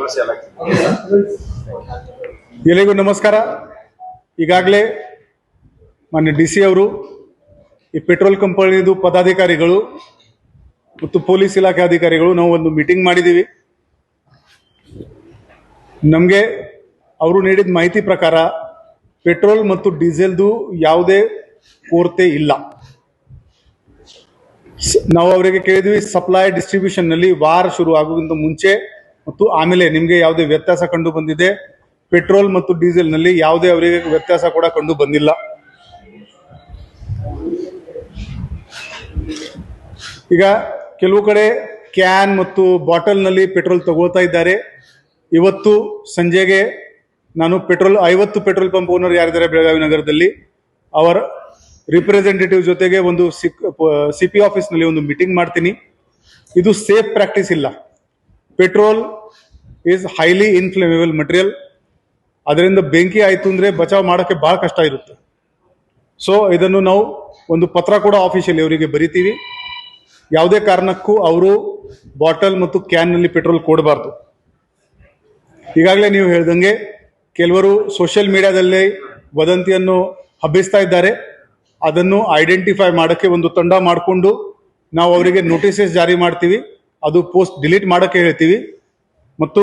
ಭರವಸೆ ಎಲ್ಲ. ಎಲ್ಲರಿಗೂ ನಮಸ್ಕಾರ. ಈಗಾಗಲೇ ಮಾನ್ಯ DC ಅವರು ಈ ಪೆಟ್ರೋಲ್ ಕಂಪನಿದು ಪದಾಧಿಕಾರಿಗಳು ಮತ್ತು ಪೊಲೀಸ್ ಇಲಾಖೆ ಅಧಿಕಾರಿಗಳು ನಾವು ಒಂದು ಮೀಟಿಂಗ್ ಮಾಡಿದ್ದೀವಿ. ನಮಗೆ ಅವರು ನೀಡಿದ ಮಾಹಿತಿ ಪ್ರಕಾರ ಪೆಟ್ರೋಲ್ ಮತ್ತು ಡೀಸೆಲ್ದು ಯಾವುದೇ ಕೊರತೆ ಇಲ್ಲ. ನಾವು ಅವರಿಗೆ ಕೇಳಿದ್ವಿ, ಸಪ್ಲೈ ಡಿಸ್ಟ್ರಿಬ್ಯೂಷನ್ನಲ್ಲಿ ವಾರ ಶುರು ಆಗೋಕ್ಕಿಂತ ಮುಂಚೆ ಮತ್ತು ಆಮೇಲೆ ನಿಮಗೆ ಯಾವುದೇ ವ್ಯತ್ಯಾಸ ಕಂಡು ಬಂದಿದೆ? ಪೆಟ್ರೋಲ್ ಮತ್ತು ಡೀಸೆಲ್ನಲ್ಲಿ ಯಾವುದೇ ಅವರಿಗೆ ವ್ಯತ್ಯಾಸ ಕೂಡ ಕಂಡು ಬಂದಿಲ್ಲ. ಈಗ ಕೆಲವು ಕಡೆ ಕ್ಯಾನ್ ಮತ್ತು ಬಾಟಲ್ನಲ್ಲಿ ಪೆಟ್ರೋಲ್ ತಗೋತಾ ಇದ್ದಾರೆ. ಇವತ್ತು ಸಂಜೆಗೆ ನಾನು 50 ಪೆಟ್ರೋಲ್ ಪಂಪ್ ಓನರ್ ಯಾರಿದ್ದಾರೆ ಬೆಳಗಾವಿ ನಗರದಲ್ಲಿ, ಅವರ ರಿಪ್ರೆಸೆಂಟೇಟಿವ್ ಜೊತೆಗೆ ಒಂದು CP ಆಫೀಸ್ನಲ್ಲಿ ಒಂದು ಮೀಟಿಂಗ್ ಮಾಡ್ತೀನಿ. ಇದು ಸೇಫ್ ಪ್ರಾಕ್ಟೀಸ್ ಇಲ್ಲ. Petrol is highly inflammable material. ಅದರಿಂದ ಬೆಂಕಿ ಆಯಿತು ಅಂದರೆ ಬಚಾವ್ ಮಾಡೋಕ್ಕೆ ಭಾಳ ಕಷ್ಟ ಇರುತ್ತೆ. ಸೊ ಇದನ್ನು ನಾವು ಒಂದು ಪತ್ರ ಕೂಡ ಆಫೀಷಿಯಲಿ ಅವರಿಗೆ ಬರಿತೀವಿ. ಯಾವುದೇ ಕಾರಣಕ್ಕೂ ಅವರು ಬಾಟಲ್ ಮತ್ತು ಕ್ಯಾನ್ನಲ್ಲಿ ಪೆಟ್ರೋಲ್ ಕೊಡಬಾರ್ದು. ಈಗಾಗಲೇ ನೀವು ಹೇಳ್ದಂಗೆ ಕೆಲವರು ಸೋಷಿಯಲ್ ಮೀಡಿಯಾದಲ್ಲಿ ವದಂತಿಯನ್ನು ಹಬ್ಬಿಸ್ತಾ ಇದ್ದಾರೆ. ಅದನ್ನು ಐಡೆಂಟಿಫೈ ಮಾಡೋಕ್ಕೆ ಒಂದು ತಂಡ ಮಾಡಿಕೊಂಡು ನಾವು ಅವರಿಗೆ ನೋಟಿಸಸ್ ಜಾರಿ ಮಾಡ್ತೀವಿ. ಅದು ಪೋಸ್ಟ್ ಡಿಲೀಟ್ ಮಾಡೋಕ್ಕೆ ಹೇಳ್ತೀವಿ. ಮತ್ತು